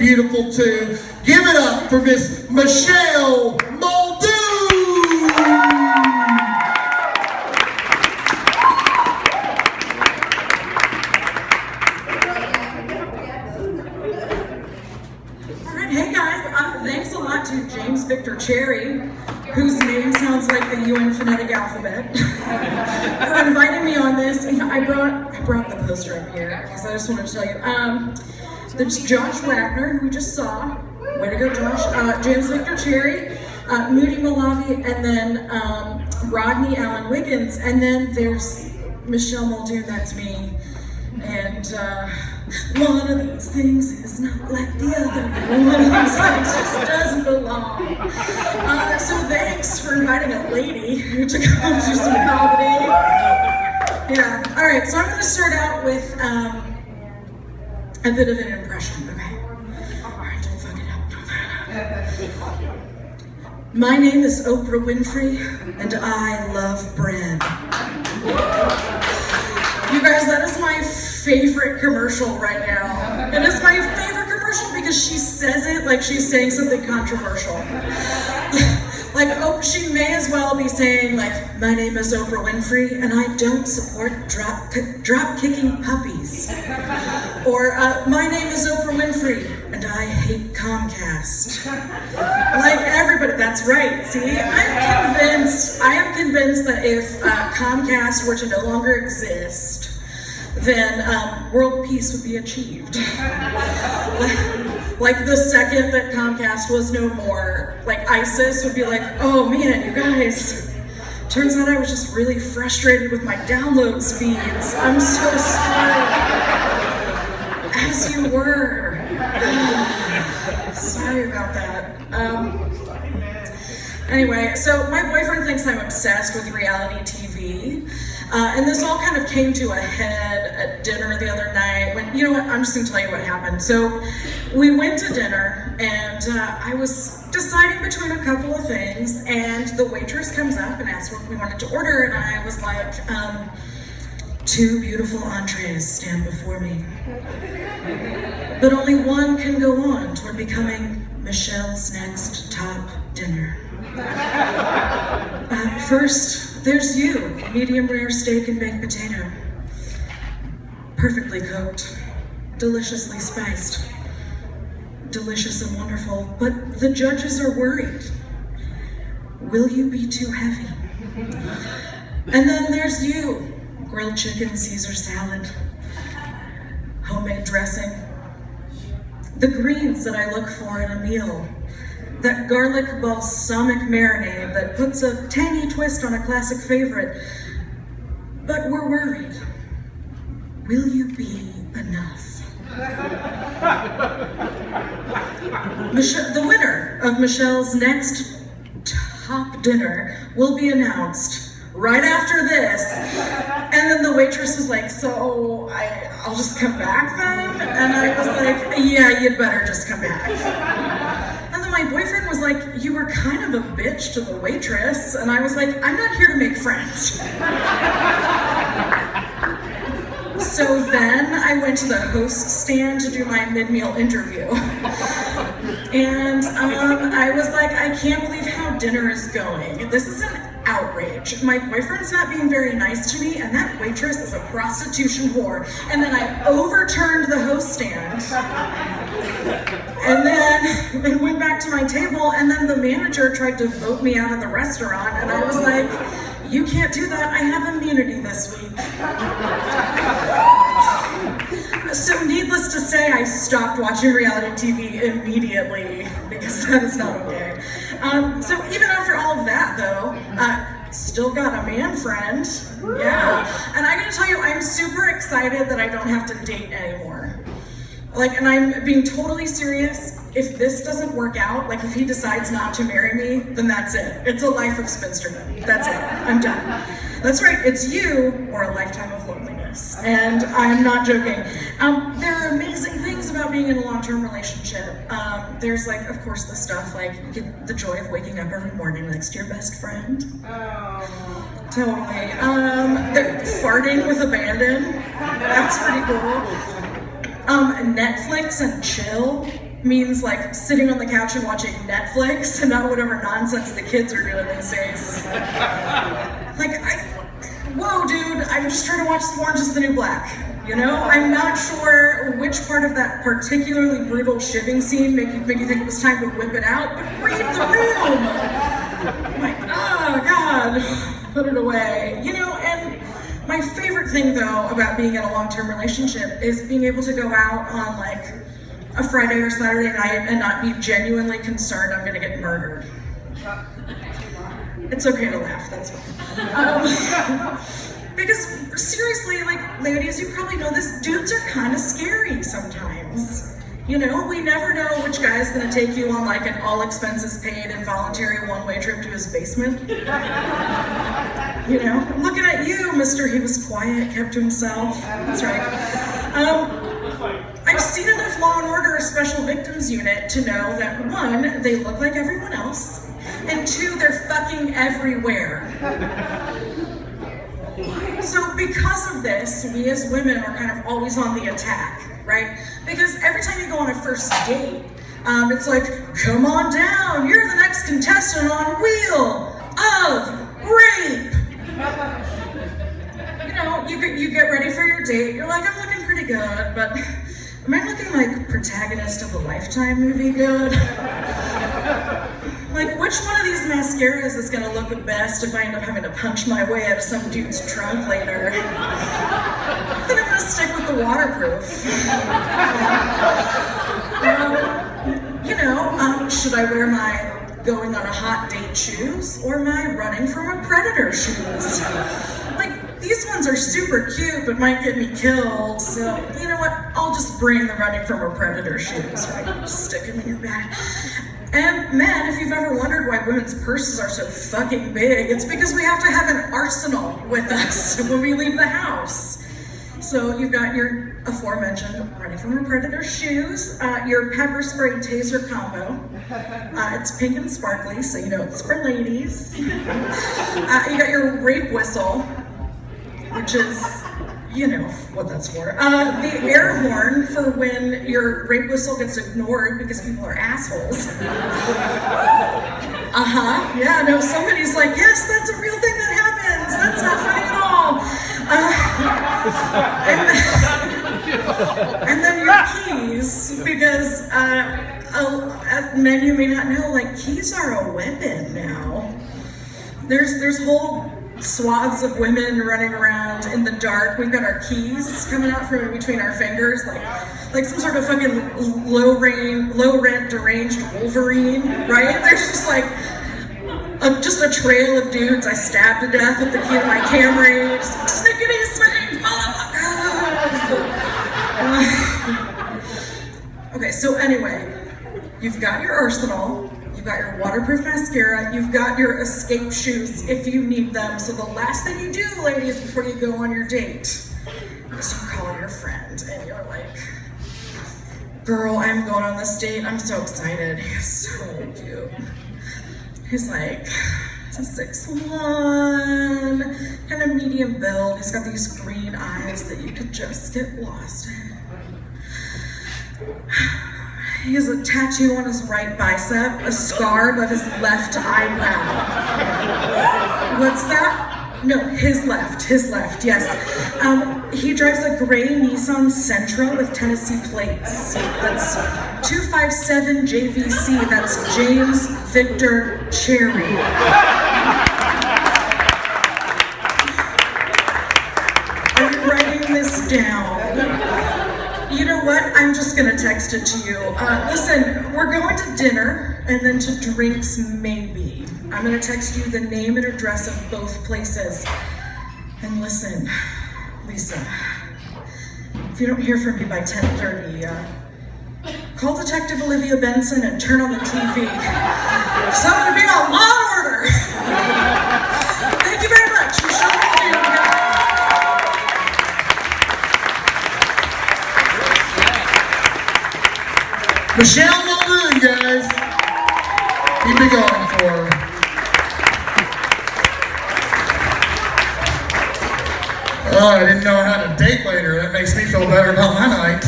beautiful tune. Give it up for Miss Michelle Muldoons! Hey guys, thanks a lot to James Victor Cherry, whose name sounds like the UN phonetic alphabet, for inviting me on this. And I brought the poster up here because I just want to tell you. There's Josh Wagner, who we just saw. Way to go, Josh. James Victor Cherry, Moody Malavi, and then Rodney Allen Wiggins, and then there's Michelle Muldoon, that's me. And one of these things is not like the other. One of these things just doesn't belong. So thanks for inviting a lady to come do some comedy. Yeah. All right. So I'm going to start out with a bit of an impression. Okay. All right. Don't fuck it up. My name is Oprah Winfrey, and I love bread. You guys, that is my favorite commercial right now. It is my favorite commercial because she says it like she's saying something controversial. Like, oh, she may as well be saying, like, my name is Oprah Winfrey and I don't support drop-kicking puppies. Or, my name is Oprah Winfrey and I hate Comcast. Like everybody, that's right. See, I am convinced that if Comcast were to no longer exist, then world peace would be achieved. Like the second that Comcast was no more, like ISIS would be like, oh man, you guys, turns out I was just really frustrated with my download speeds. I'm so sorry. As you were. Sorry about that. Anyway, so my boyfriend thinks I'm obsessed with reality TV. And this all kind of came to a head at dinner the other night when, you know what, I'm just gonna tell you what happened. So we went to dinner and I was deciding between a couple of things and the waitress comes up and asks what we wanted to order and I was like, 2 beautiful entrees stand before me. But only one can go on toward becoming Michelle's next top dinner. First, there's you, medium rare steak and baked potato. Perfectly cooked, deliciously spiced, delicious and wonderful, but the judges are worried. Will you be too heavy? And then there's you, grilled chicken, Caesar salad, homemade dressing, the greens that I look for in a meal, that garlic balsamic marinade that puts a tangy twist on a classic favorite. But we're worried. Will you be enough? The winner of Michelle's next top dinner will be announced right after this. And then the waitress was like, so I'll just come back then? And I was like, yeah, you'd better just come back. And then my boyfriend was like, you were kind of a bitch to the waitress. And I was like, I'm not here to make friends. So then I went to the host stand to do my mid-meal interview. And I was like, I can't believe how dinner is going. This is an outrage. My boyfriend's not being very nice to me, and that waitress is a prostitution whore. And then I overturned the host stand. And then I went back to my table, and then the manager tried to vote me out of the restaurant, and I was like, you can't do that, I have immunity this week. So needless to say, I stopped watching reality TV immediately, because that is not okay. So even after all of that though, still got a man friend, yeah. And I gotta tell you, I'm super excited that I don't have to date anymore. Like, and I'm being totally serious. If this doesn't work out, like if he decides not to marry me, then that's it. It's a life of spinsterdom. That's it. I'm done. That's right. It's you or a lifetime of loneliness. And I'm not joking. There are amazing things about being in a long-term relationship. There's like, of course, the stuff like you get the joy of waking up every morning next to your best friend. Oh. Totally. Farting with abandon. That's pretty cool. Netflix and chill. means like sitting on the couch and watching Netflix and not whatever nonsense the kids are doing these days. Whoa, dude, I'm just trying to watch some Orange is the New Black. You know, I'm not sure which part of that particularly brutal shivving scene make you think it was time to whip it out, but read the room. I'm like, oh God, put it away. You know, and my favorite thing though about being in a long-term relationship is being able to go out on like a Friday or Saturday night and not be genuinely concerned I'm gonna get murdered. It's okay to laugh, that's fine. Because seriously, like ladies, you probably know this, dudes are kind of scary sometimes. You know, we never know which guy's gonna take you on like an all expenses paid involuntary one-way trip to his basement. You know, I'm looking at you, Mr. He was quiet, kept to himself. That's right. I've seen enough Law and Order Special Victims Unit to know that one, they look like everyone else, and two, they're fucking everywhere. So because of this, we as women are kind of always on the attack, right? Because every time you go on a first date, it's like, come on down, you're the next contestant on Wheel of Rape. You know, you get ready for your date, you're like, I'm looking pretty good, but am I looking like protagonist of a Lifetime movie good? Like, which one of these mascaras is gonna look the best if I end up having to punch my way out of some dude's trunk later? I think I'm gonna stick with the waterproof. Should I wear my going on a hot date shoes or my running from a predator shoes? Like, these ones are super cute but might get me killed, so you know what? I'll just bring the running from a predator shoes, right? Just stick them in your bag. And men, if you've ever wondered why women's purses are so fucking big, it's because we have to have an arsenal with us when we leave the house. So you've got your aforementioned running from a predator shoes, your pepper spray taser combo. It's pink and sparkly, so you know it's for ladies. You got your rape whistle, which is, you know what that's for. The air horn for when your rape whistle gets ignored because people are assholes. Yeah, no, somebody's like, yes, that's a real thing that happens. That's not funny at all. And then your keys, because as men, you may not know, like keys are a weapon now. There's whole swaths of women running around in the dark. We've got our keys coming out from between our fingers, like some sort of fucking low rent deranged Wolverine, right? There's just like just a trail of dudes I stabbed to death with the key to my Camry, just snickety swing. Okay, so anyway, you've got your arsenal. You've got your waterproof mascara, you've got your escape shoes if you need them. So the last thing you do, ladies, before you go on your date is you call your friend and you're like, girl, I'm going on this date, I'm so excited. He's so cute. He's like, he's a 6'1", kind of medium build. He's got these green eyes that you could just get lost in. He has a tattoo on his right bicep, a scar above his left eyebrow. What's that? No, his left, yes. He drives a gray Nissan Sentra with Tennessee plates. That's 257 JVC, that's James Victor Cherry. Are you writing this down? You know what? I'm just gonna text it to you. Listen, we're going to dinner and then to drinks maybe. I'm gonna text you the name and address of both places. And listen, Lisa, if you don't hear from me by 10:30, call Detective Olivia Benson and turn on the TV. So I'm gonna be on Law and Order. Thank you very much. Michelle Muldoons. Michelle Muldoon, guys. Keep it going for her. Oh, I didn't know how to date later. That makes me feel better about my night.